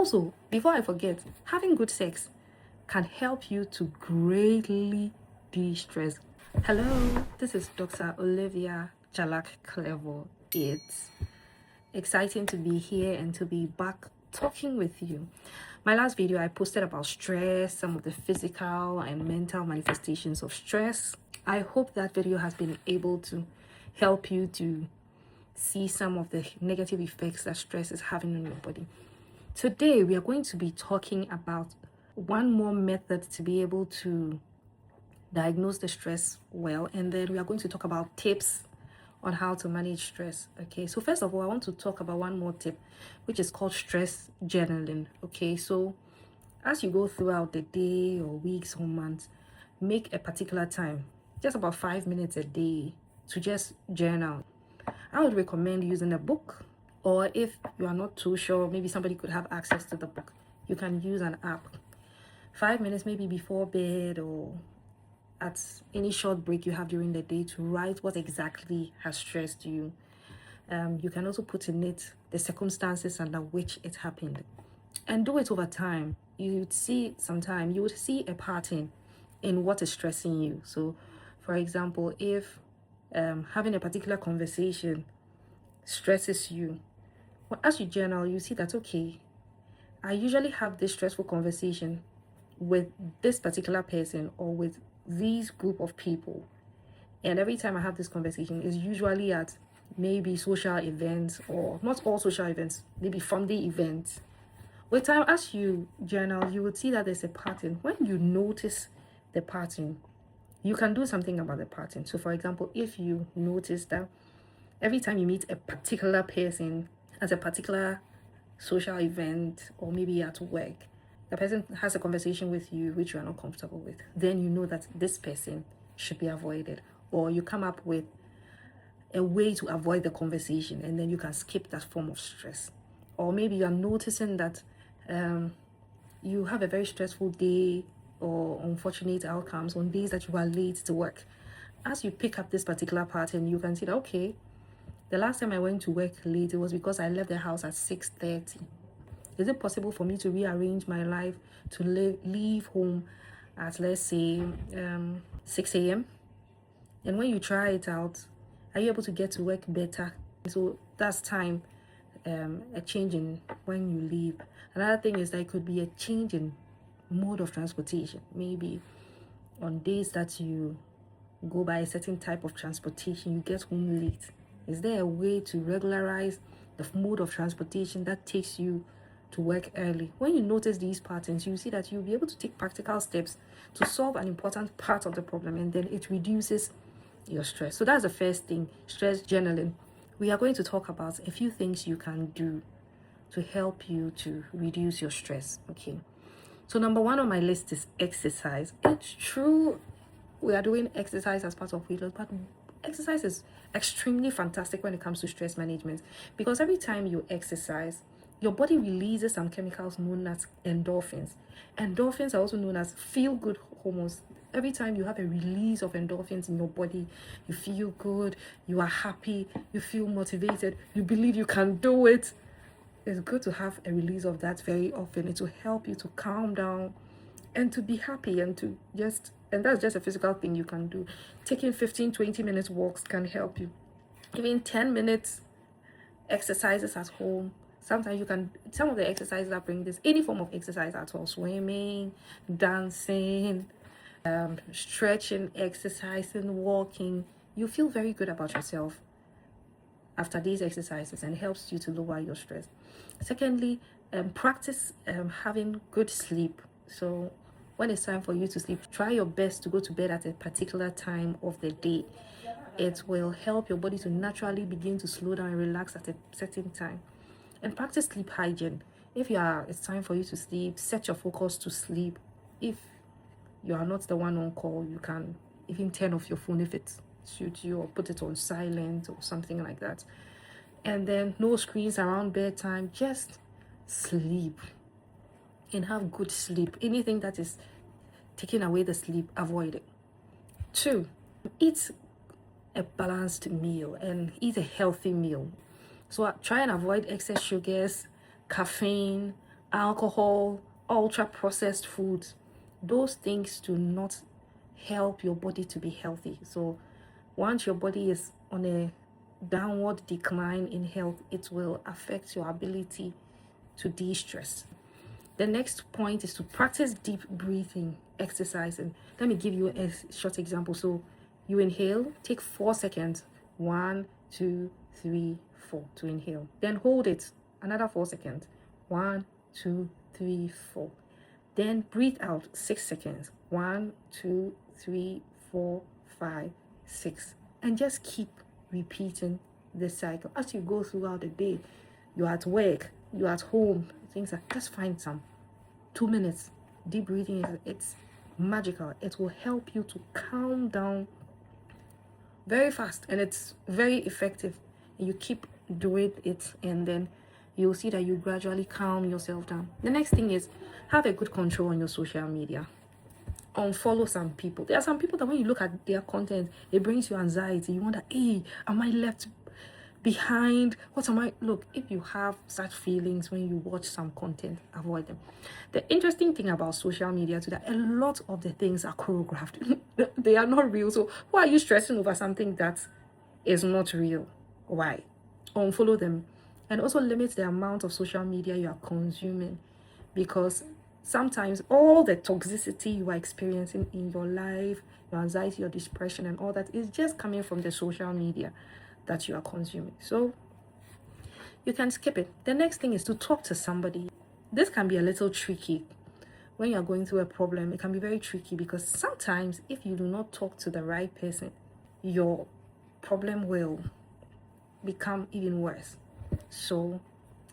Also, before I forget, having good sex can help you to greatly de-stress. Hello, this is Dr. Olivia Jalak Clever. It's exciting to be here and to be back talking with you. My last video I posted about stress, some of the physical and mental manifestations of stress. I hope that video has been able to help you to see some of the negative effects that stress is having on your body. Today we are going to be talking about one more method to be able to diagnose the stress well, and then we are going to talk about tips on how to manage stress. Okay, so first of all, I want to talk about one more tip, which is called stress journaling. Okay, so as you go throughout the day or weeks or months, make a particular time, just about 5 minutes a day, to just journal. I would recommend using a book, or if you are not too sure, maybe somebody could have access to the book, you can use an app. 5 minutes maybe before bed or at any short break you have during the day to write what exactly has stressed you. You can also put in it the circumstances under which it happened, and do it over time. You would see a pattern in what is stressing you. So for example, if having a particular conversation stresses you, well, as you journal, you see that, okay, I usually have this stressful conversation with this particular person or with these group of people, and every time I have this conversation is usually at maybe social events, or not all social events, maybe family events. With time, as you journal, you will see that there's a pattern. When you notice the pattern, you can do something about the pattern. So for example, if you notice that every time you meet a particular person at a particular social event or maybe at work, the person has a conversation with you which you are not comfortable with, then you know that this person should be avoided, or you come up with a way to avoid the conversation, and then you can skip that form of stress. Or maybe you are noticing that you have a very stressful day or unfortunate outcomes on days that you are late to work. As you pick up this particular pattern, you can see that, okay, the last time I went to work late, it was because I left the house at 6:30. Is it possible for me to rearrange my life to leave home at, let's say, 6 a.m.? And when you try it out, are you able to get to work better? So that's time, a change in when you leave. Another thing is that it could be a change in mode of transportation. Maybe on days that you go by a certain type of transportation, you get home late. Is there a way to regularize the mode of transportation that takes you to work early? When you notice these patterns, you see that you'll be able to take practical steps to solve an important part of the problem, and then it reduces your stress. So that's the first thing, stress journaling. We are going to talk about a few things you can do to help you to reduce your stress. Okay, so number one on my list is exercise. It's true we are doing exercise as part of weight loss, but exercise is extremely fantastic when it comes to stress management, because every time you exercise, your body releases some chemicals known as endorphins. Endorphins are also known as feel-good hormones. Every time you have a release of endorphins in your body, you feel good, you are happy, you feel motivated, you believe you can do it. It's good to have a release of that very often. It will help you to calm down and to be happy, and to just, and that's just a physical thing you can do. Taking 15-20 minutes walks can help you. Even 10 minutes exercises at home. Sometimes you can, some of the exercises that bring this, any form of exercise at all, swimming, dancing, stretching, exercising, walking, you feel very good about yourself after these exercises, and it helps you to lower your stress. Secondly, practice having good sleep. So when it's time for you to sleep, try your best to go to bed at a particular time of the day. It will help your body to naturally begin to slow down and relax at a certain time. And practice sleep hygiene. If it's time for you to sleep, set your focus to sleep. If you are not the one on call, you can even turn off your phone if it suits you, or put it on silent or something like that. And then no screens around bedtime. Just sleep and have good sleep. Anything that is taking away the sleep, avoid it. 2, eat a balanced meal and eat a healthy meal. So try and avoid excess sugars, caffeine, alcohol, ultra processed foods. Those things do not help your body to be healthy. So once your body is on a downward decline in health, it will affect your ability to de-stress. The next point is to practice deep breathing exercise. And let me give you a short example. So you inhale, take 4 seconds. 1, 2, 3, 4 to inhale. Then hold it another 4 seconds. 1, 2, 3, 4. Then breathe out 6 seconds. 1, 2, 3, 4, 5, 6. And just keep repeating the cycle as you go throughout the day. You're at work, you're at home, things like just find some 2 minutes. Deep breathing, it's magical. It will help you to calm down very fast, and it's very effective. You keep doing it, and then you'll see that you gradually calm yourself down. The next thing is have a good control on your social media. Unfollow some people. There are some people that when you look at their content, it brings you anxiety. You wonder, hey, am I left behind? What am I? Look, if you have such feelings when you watch some content, avoid them. The interesting thing about social media is that a lot of the things are choreographed. They are not real. So why are you stressing over something that is not real? Why? Unfollow them. And also limit the amount of social media you are consuming, because sometimes all the toxicity you are experiencing in your life, your anxiety, your depression, and all that is just coming from the social media that you are consuming. So you can skip it. The next thing is to talk to somebody. This can be a little tricky when you're going through a problem. It can be very tricky because sometimes if you do not talk to the right person, your problem will become even worse. So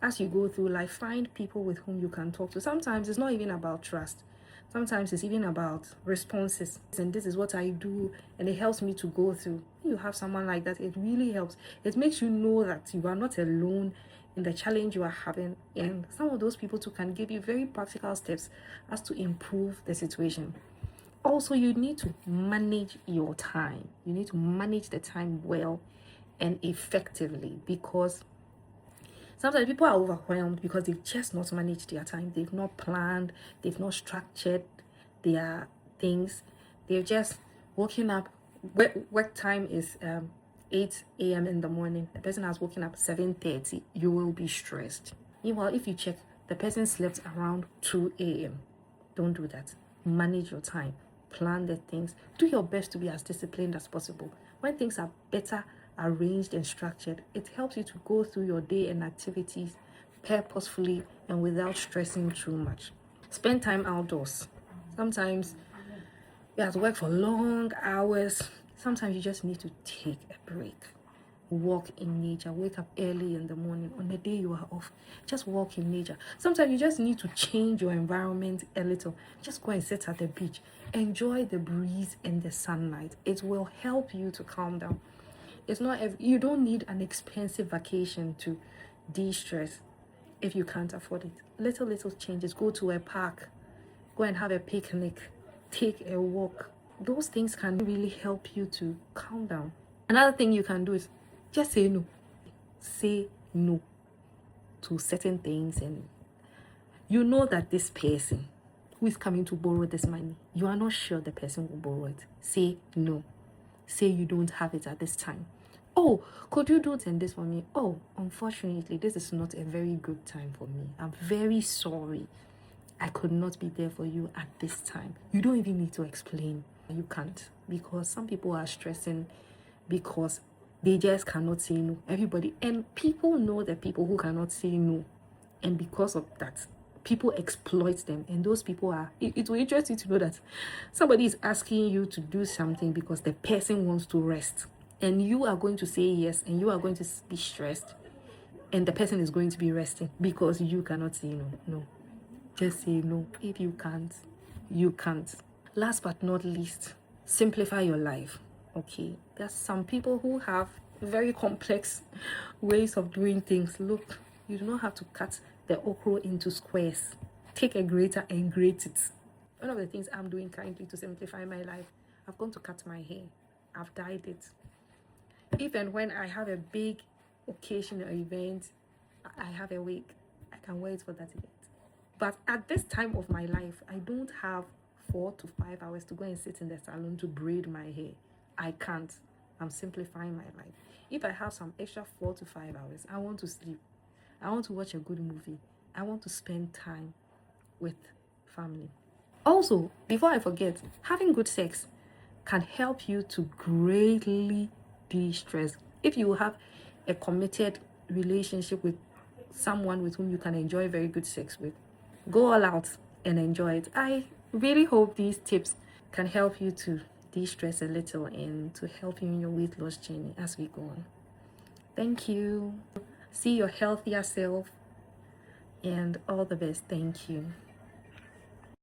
as you go through life, find people with whom you can talk to. Sometimes it's not even about trust. Sometimes it's even about responses. And this is what I do, and it helps me to go through. You have someone like that, it really helps. It makes you know that you are not alone in the challenge you are having. And some of those people too can give you very practical steps as to improve the situation. Also, you need to manage your time. You need to manage the time well and effectively, because sometimes people are overwhelmed because they've just not managed their time. They've not planned, they've not structured their things. They're just waking up. Work time is 8 a.m. in the morning. The person has woken up 7:30. You will be stressed. Meanwhile, if you check, the person slept around 2 a.m. Don't do that. Manage your time. Plan the things. Do your best to be as disciplined as possible. When things are better arranged and structured, it helps you to go through your day and activities purposefully and without stressing too much. Spend time outdoors. Sometimes you have to work for long hours. Sometimes you just need to take a break. Walk in nature. Wake up early in the morning. On the day you are off, just walk in nature. Sometimes you just need to change your environment a little. Just go and sit at the beach. Enjoy the breeze and the sunlight. It will help you to calm down. It's not you don't need an expensive vacation to de-stress if you can't afford it. Little changes. Go to a park, go and have a picnic, take a walk. Those things can really help you to calm down. Another thing you can do is just say no. Say no to certain things, and you know that this person who is coming to borrow this money, you are not sure the person will borrow it. Say no. Say you don't have it at this time. Oh, could you do this for me? Oh, unfortunately, this is not a very good time for me. I'm very sorry. I could not be there for you at this time. You don't even need to explain. You can't, because some people are stressing because they just cannot say no. Everybody, and people know the people who cannot say no. And because of that, people exploit them. And those people are, it will interest you to know that somebody is asking you to do something because the person wants to rest. And you are going to say yes, and you are going to be stressed. And the person is going to be resting because you cannot say no. No. Just say no. If you can't, you can't. Last but not least, simplify your life. Okay, there's some people who have very complex ways of doing things. Look, you do not have to cut the okra into squares. Take a grater and grate it. One of the things I'm doing currently to simplify my life, I've gone to cut my hair. I've dyed it. Even when I have a big occasion or event, I have a wig, I can wear it for that event. But at this time of my life, I don't have 4 to 5 hours to go and sit in the salon to braid my hair. I can't. I'm simplifying my life. If I have some extra 4 to 5 hours, I want to sleep. I want to watch a good movie. I want to spend time with family. Also, before I forget, having good sex can help you to greatly de-stress. If you have a committed relationship with someone with whom you can enjoy very good sex with, go all out and enjoy it. I really hope these tips can help you to de-stress a little and to help you in your weight loss journey as we go on. Thank you. See your healthier self and all the best. Thank you.